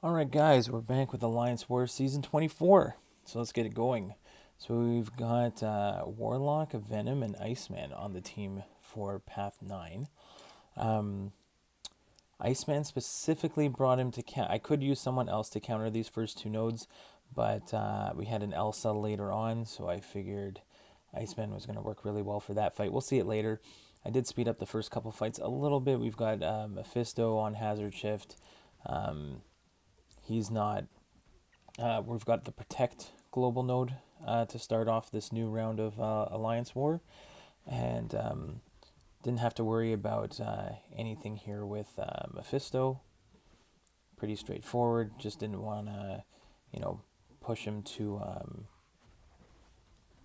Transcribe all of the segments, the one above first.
Alright guys, we're back with Alliance Wars Season 24. So let's get it going. So we've got Warlock, Venom, and Iceman on the team for Path 9. Iceman specifically brought him to I could use someone else to counter these first two nodes, but we had an Elsa later on, so I figured Iceman was going to work really well for that fight. We'll see it later. I did speed up the first couple fights a little bit. We've got Mephisto on Hazard Shift. He's not. We've got the Protect global node to start off this new round of Alliance War, and didn't have to worry about anything here with Mephisto. Pretty straightforward. Just didn't want to, push him to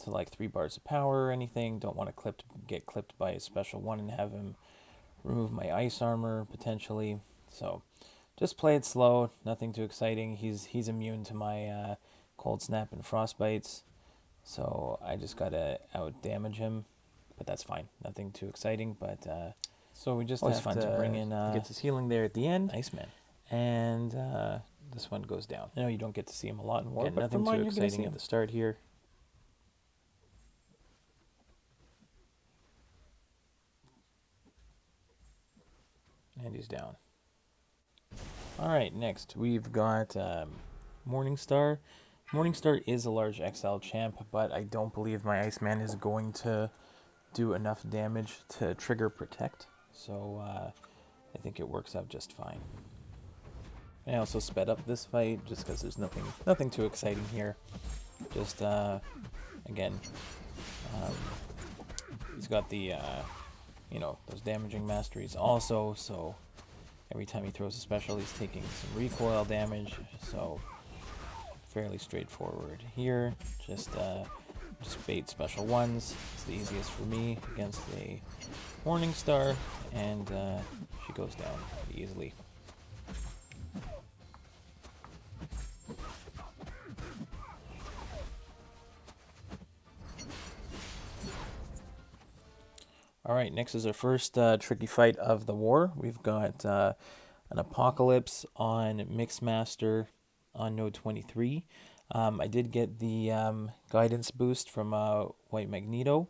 like 3 bars of power or anything. Don't want to get clipped by a special one and have him remove my ice armor potentially. So just play it slow, nothing too exciting. He's immune to my cold snap and frostbites, so I just gotta out damage him, but that's fine. Nothing too exciting, but so we just always have fun to bring in gets his healing there at the end. Iceman, and this one goes down. I know you don't get to see him a lot in war, but nothing too exciting at the start here. And he's down. Alright, next we've got Morningstar. Morningstar is a large XL champ, but I don't believe my Iceman is going to do enough damage to trigger Protect, so I think it works out just fine. I also sped up this fight just because there's nothing too exciting here. Just again, he's got the those damaging masteries also, so every time he throws a special, he's taking some recoil damage, so fairly straightforward here. Just bait special ones. It's the easiest for me against a Morningstar, and she goes down pretty easily. Alright, next is our first tricky fight of the war. We've got an Apocalypse on Mixmaster on node 23. I did get the guidance boost from White Magneto,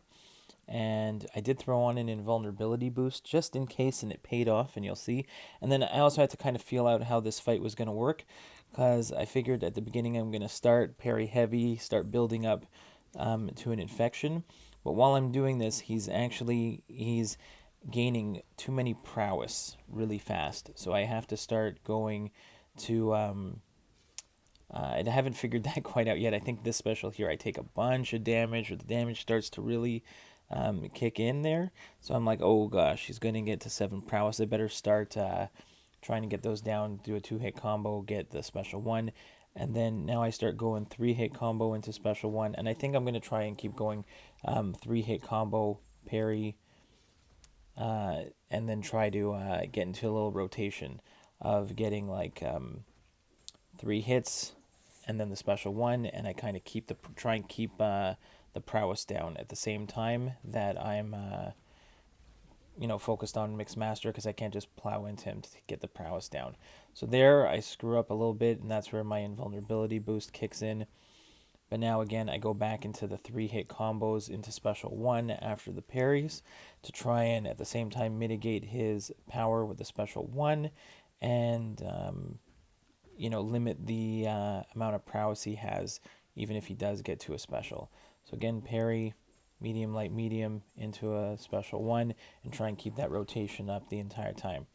and I did throw on an invulnerability boost just in case, and it paid off, and you'll see. And then I also had to kind of feel out how this fight was going to work, because I figured at the beginning I'm going to start parry heavy, start building up to an infection. But while I'm doing this, he's gaining too many prowess really fast. So I have to start going to I haven't figured that quite out yet. I think this special here, I take a bunch of damage, or the damage starts to really kick in there. So I'm like, oh gosh, he's going to get to 7 prowess. I better start trying to get those down, do a 2-hit combo, get the special one. And then now I start going 3-hit combo into special one. And I think I'm going to try and keep going 3-hit combo, parry, and then try to get into a little rotation of getting like 3 hits and then the special one, and I kind of try and keep the prowess down at the same time that I'm focused on Mixed Master, because I can't just plow into him to get the prowess down. So there I screw up a little bit, and that's where my invulnerability boost kicks in. But now again, I go back into the 3-hit combos into special one after the parries to try and at the same time mitigate his power with the special one, and limit the amount of prowess he has, even if he does get to a special. So again, parry, medium, light, medium into a special one, and try and keep that rotation up the entire time.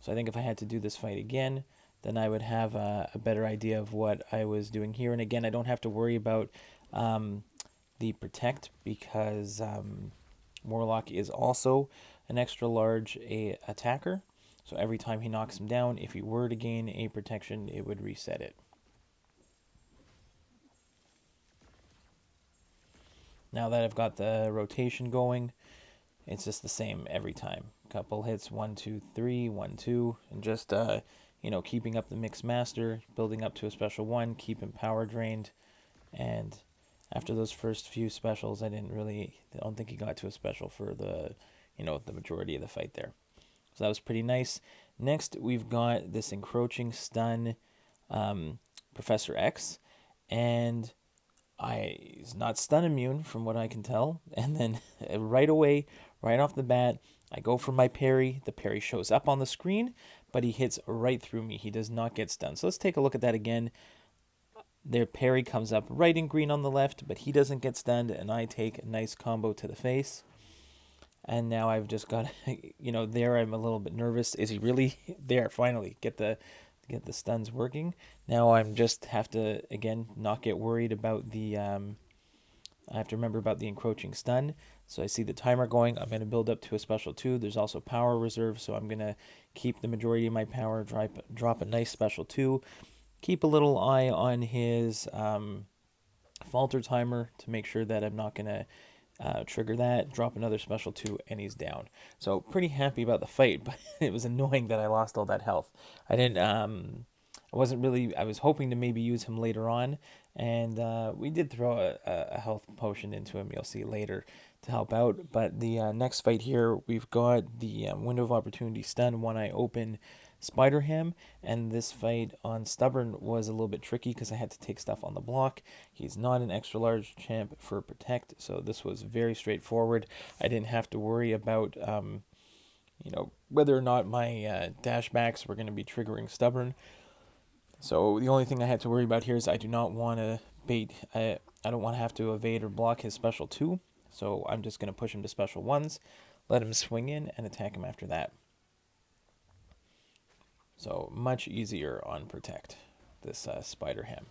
So I think if I had to do this fight again, then I would have a better idea of what I was doing here. And again, I don't have to worry about the Protect, because Warlock is also an extra large attacker. So every time he knocks him down, if he were to gain a protection, it would reset it. Now that I've got the rotation going, it's just the same every time. Couple hits, 1, 2, 3, 1, 2, and just keeping up the Mixed Master, building up to a special one, keeping power drained, and after those first few specials, I don't think he got to a special for the majority of the fight there. So that was pretty nice. Next, we've got this encroaching stun Professor X, and he's not stun immune from what I can tell. And then right away, right off the bat, I go for my parry. The parry shows up on the screen, but he hits right through me. He does not get stunned. So let's take a look at that again. Their parry comes up right in green on the left, but he doesn't get stunned, and I take a nice combo to the face. And now I've just got, there I'm a little bit nervous. Is he really there? Finally, get the stuns working. Now I'm just have to, again, not get worried about the, I have to remember about the encroaching stun. So I see the timer going. I'm going to build up to a special 2. There's also power reserve, so I'm going to keep the majority of my power, drop a nice special 2. Keep a little eye on his falter timer to make sure that I'm not going to trigger that, drop another special 2, and he's down. So pretty happy about the fight, but it was annoying that I lost all that health. I was hoping to maybe use him later on, and we did throw a health potion into him, you'll see later, to help out. But the next fight here, we've got the window of opportunity stun, one eye open, Spider Ham, and this fight on Stubborn was a little bit tricky because I had to take stuff on the block. He's not an extra large champ for Protect, so this was very straightforward. I didn't have to worry about whether or not my dashbacks were going to be triggering Stubborn. So the only thing I had to worry about here is I do not want to bait. I don't want to have to evade or block his special 2, so I'm just going to push him to special 1s, let him swing in, and attack him after that. So much easier on Protect, this Spider Ham.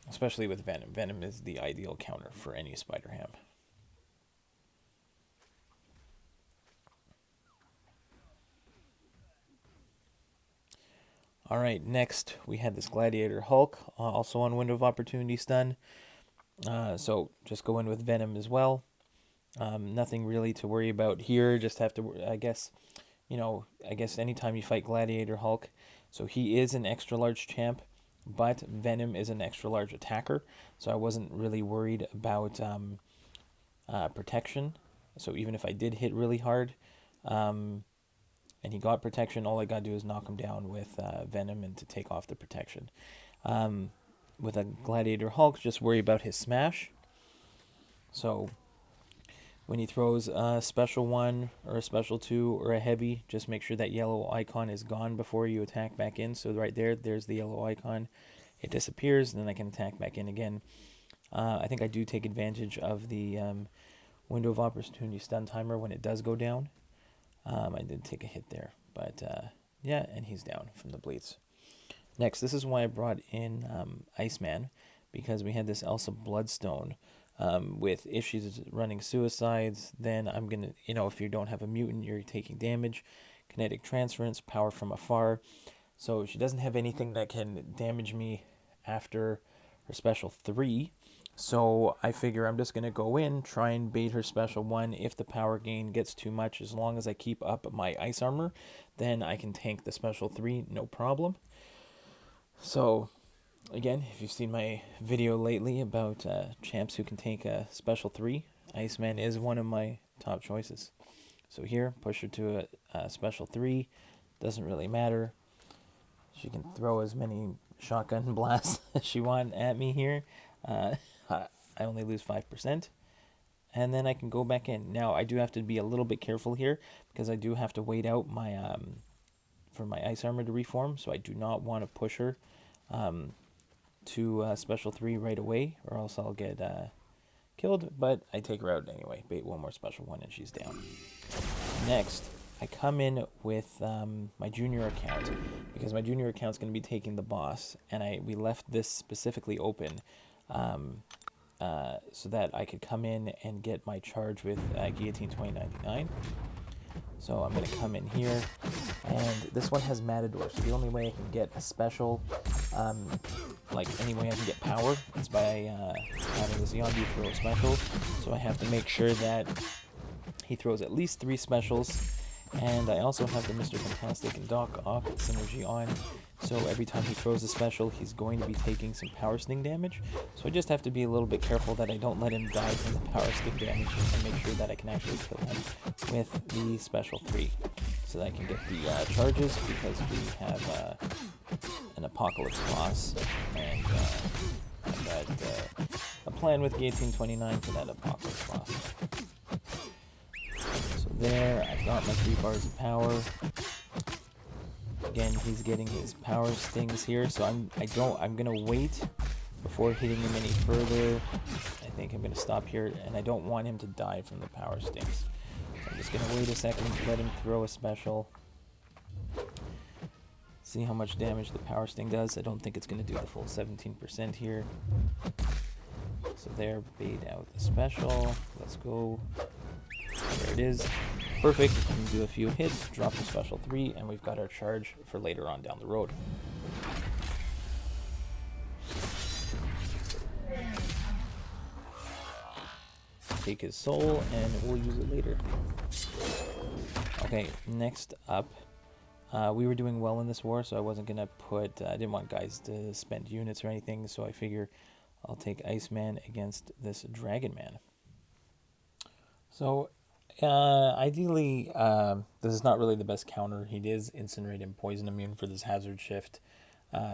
Especially with Venom. Venom is the ideal counter for any Spider Ham. Alright, next we had this Gladiator Hulk, also on Window of Opportunity stun. So just go in with Venom as well. Nothing really to worry about here, just have to, I guess anytime you fight Gladiator Hulk, so he is an extra large champ, but Venom is an extra large attacker, so I wasn't really worried about protection. So even if I did hit really hard, and he got protection, all I gotta do is knock him down with Venom and to take off the protection. With a Gladiator Hulk, just worry about his smash. So when he throws a special 1 or a special 2 or a heavy, just make sure that yellow icon is gone before you attack back in. So right there's the yellow icon. It disappears, and then I can attack back in again. I think I do take advantage of the window of opportunity stun timer when it does go down. I did take a hit there, but yeah, and he's down from the bleeds. Next, this is why I brought in Iceman, because we had this Elsa Bloodstone. With if she's running suicides, then I'm going to, if you don't have a mutant, you're taking damage. Kinetic transference, power from afar. So she doesn't have anything that can damage me after her special 3. So I figure I'm just going to go in, try and bait her special 1. If the power gain gets too much, as long as I keep up my ice armor, then I can tank the special 3, no problem. So again, if you've seen my video lately about champs who can tank a special 3, Iceman is one of my top choices. So here, push her to a special 3. Doesn't really matter. She can throw as many shotgun blasts as she wants at me here. I only lose 5%. And then I can go back in. Now, I do have to be a little bit careful here, because I do have to wait out my for my ice armor to reform. So I do not want to push her to special 3 right away, or else I'll get killed. But I take her out anyway. Bait one more special 1 and she's down. Next, I come in with my junior account, because my junior account's going to be taking the boss, and we left this specifically open so that I could come in and get my charge with Guillotine 2099. So I'm going to come in here, and this one has Matador, so the only way I can get a special, like any way I can get power, is by having the Zombie throw a special. So I have to make sure that he throws at least 3 specials, and I also have the Mr. Fantastic and Doc Ock synergy on, so every time he throws a special, he's going to be taking some power sting damage. So I just have to be a little bit careful that I don't let him die from the power sting damage, and make sure that I can actually kill him with the special 3, so that I can get the charges, because we have an Apocalypse boss, and I've got a plan with Guillotine 29 for that Apocalypse boss. So there, I've got my 3 bars of power. Again, he's getting his power stings here, so I'm gonna wait before hitting him any further. I think I'm gonna stop here, and I don't want him to die from the power stings. So I'm just gonna wait a second, let him throw a special. See how much damage the power sting does. I don't think it's gonna do the full 17% here. So there, bait out the special. Let's go. There it is. Perfect. We can do a few hits, drop the special 3, and we've got our charge for later on down the road. Take his soul, and we'll use it later. Okay, next up, we were doing well in this war, so I wasn't going to put... I didn't want guys to spend units or anything, so I figure I'll take Iceman against this Dragon Man. So... ideally, this is not really the best counter. He is Incinerate and Poison immune for this Hazard Shift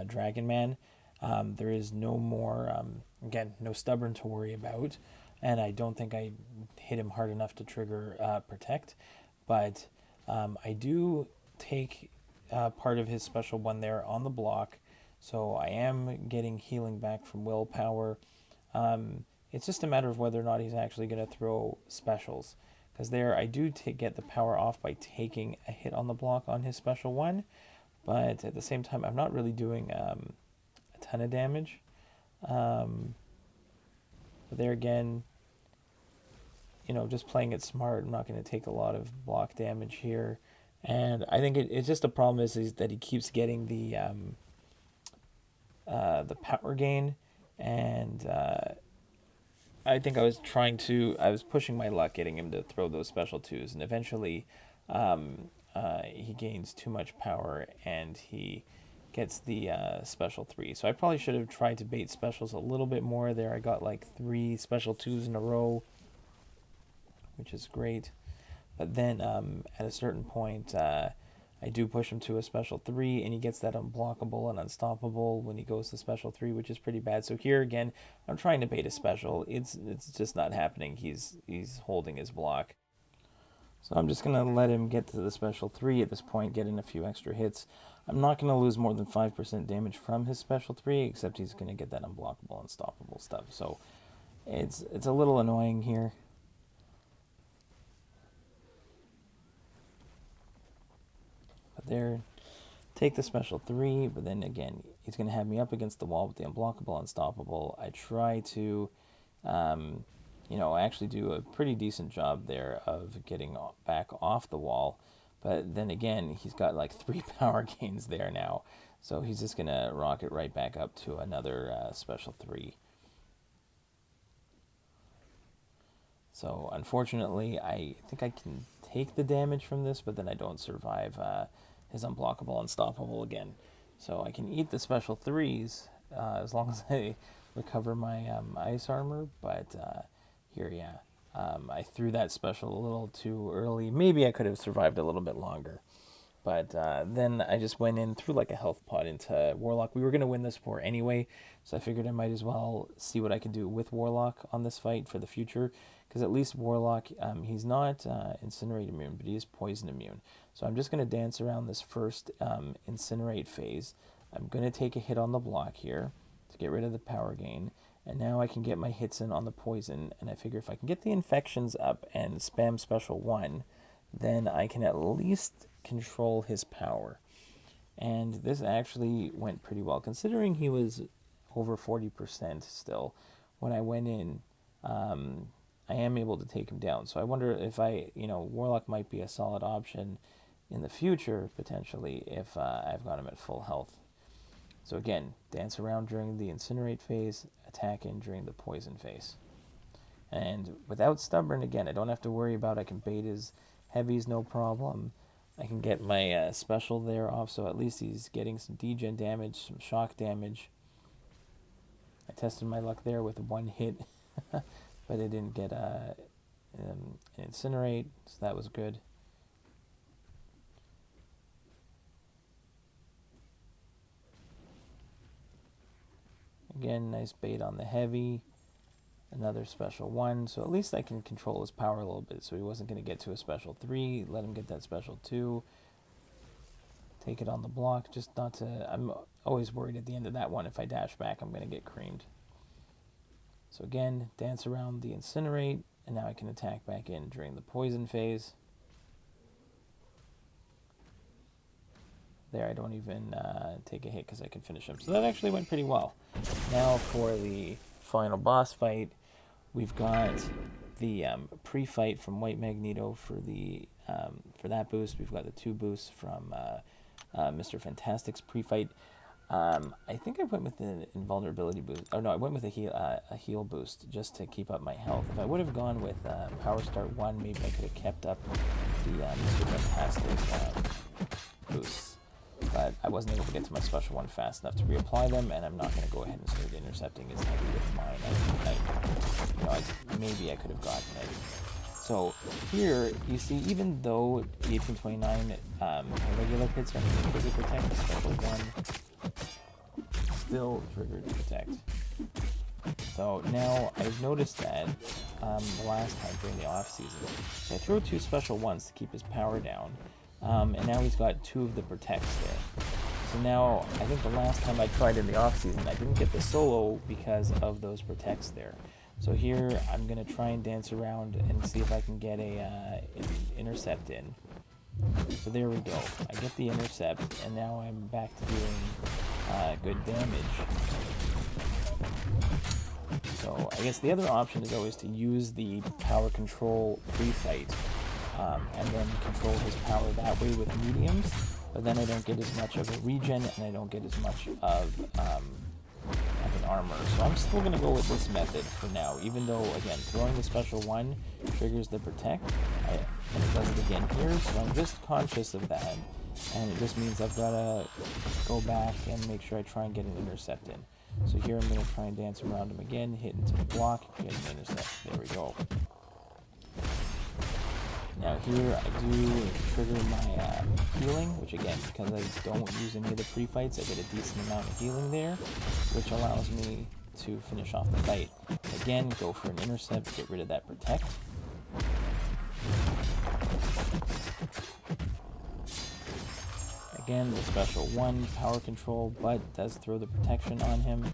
Dragon Man. There is no more, again, no Stubborn to worry about, and I don't think I hit him hard enough to trigger Protect, but I do take part of his special one there on the block, so I am getting healing back from willpower. It's just a matter of whether or not he's actually going to throw specials. Because there, I do get the power off by taking a hit on the block on his special one, but at the same time, I'm not really doing a ton of damage. But there again, you know, just playing it smart, I'm not going to take a lot of block damage here. And I think it's just the problem is that he keeps getting the power gain, and I think I was pushing my luck getting him to throw those special 2s, and eventually he gains too much power and he gets the special 3. So I probably should have tried to bait specials a little bit more there. I got like 3 special 2s in a row, which is great. But then at a certain point, I do push him to a special 3, and he gets that unblockable and unstoppable when he goes to special 3, which is pretty bad. So here again, I'm trying to bait a special. It's just not happening. He's holding his block. So I'm just going to let him get to the special 3 at this point, get in a few extra hits. I'm not going to lose more than 5% damage from his special 3, except he's going to get that unblockable, unstoppable stuff. So it's a little annoying here. There, take the special 3, but then again, he's going to have me up against the wall with the unblockable, unstoppable. I try to, I actually do a pretty decent job there of getting back off the wall, but then again, he's got like 3 power gains there now, so he's just going to rocket right back up to another special 3. So unfortunately, I think I can take the damage from this, but then I don't survive his unblockable, unstoppable again. So I can eat the special 3s as long as I recover my ice armor, but here, yeah, I threw that special a little too early. Maybe I could have survived a little bit longer, but then I just went in, threw like a health pot into Warlock. We were going to win this war anyway, so I figured I might as well see what I could do with Warlock on this fight for the future, because at least Warlock, he's not Incinerate immune, but he is Poison immune. So I'm just going to dance around this first Incinerate phase. I'm going to take a hit on the block here to get rid of the power gain, and now I can get my hits in on the poison, and I figure if I can get the infections up and spam special 1, then I can at least control his power. And this actually went pretty well, considering he was over 40% still. When I went in, I am able to take him down. So I wonder if Warlock might be a solid option in the future, potentially, if I've got him at full health. So again, dance around during the Incinerate phase, attack in during the Poison phase. And without Stubborn, again, I don't have to worry about, I can bait his heavies, no problem. I can get my special there off, so at least he's getting some degen damage, some shock damage. I tested my luck there with 1 hit, but I didn't get an Incinerate, so that was good. again, nice bait on the heavy. Another special 1, so at least I can control his power a little bit. So he wasn't going to get to a special 3. Let him get that special 2. Take it on the block, just not to... I'm always worried at the end of that one, if I dash back, I'm going to get creamed. So again, dance around the incinerate, and now I can attack back in during the poison phase. There, I don't even take a hit because I can finish him. So that actually went pretty well. Now for the final boss fight, we've got the pre-fight from White Magneto for the for that boost. We've got the 2 boosts from Mr. Fantastic's pre-fight. I think I went with an invulnerability boost. Oh no, I went with a heal boost just to keep up my health. If I would have gone with Power Start 1, maybe I could have kept up the Mr. Fantastic boosts. But I wasn't able to get to my special 1 fast enough to reapply them, and I'm not going to go ahead and start intercepting as heavy with mine. Maybe I could have gotten it. So here, you see, even though the 1829 regular hits are going to trigger protect, the special 1 still triggered protect. So now I've noticed that the last time during the off season, so I throw 2 special 1s to keep his power down. And now he's got 2 of the protects there. So now, I think the last time I tried in the off-season, I didn't get the solo because of those protects there. So here, I'm going to try and dance around and see if I can get an intercept in. So there we go. I get the intercept, and now I'm back to doing good damage. So I guess the other option is always to use the power control pre-fight. And then control his power that way with mediums, but then I don't get as much of a regen, and I don't get as much of an armor. So I'm still going to go with this method for now, even though, again, throwing the special 1 triggers the protect, and it does it again here, so I'm just conscious of that, and it just means I've got to go back and make sure I try and get an intercept in. So here I'm going to try and dance around him again, hit into the block, get an intercept. There we go. Now here I do trigger my healing, which again, because I don't use any of the pre-fights, I get a decent amount of healing there, which allows me to finish off the fight. Again, go for an intercept, get rid of that protect. Again, the special 1, power control, but does throw the protection on him.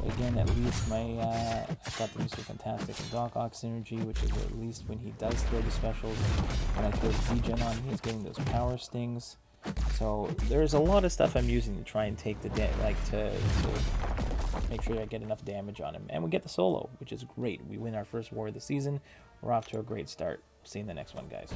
Again, at least I've got the Mr. Fantastic and Doc Ock synergy, which is at least when he does throw the specials. When I throw the degen on, he's getting those power stings. So there's a lot of stuff I'm using to try and take the to make sure I get enough damage on him. And we get the solo, which is great. We win our first war of the season. We're off to a great start. See you in the next one, guys.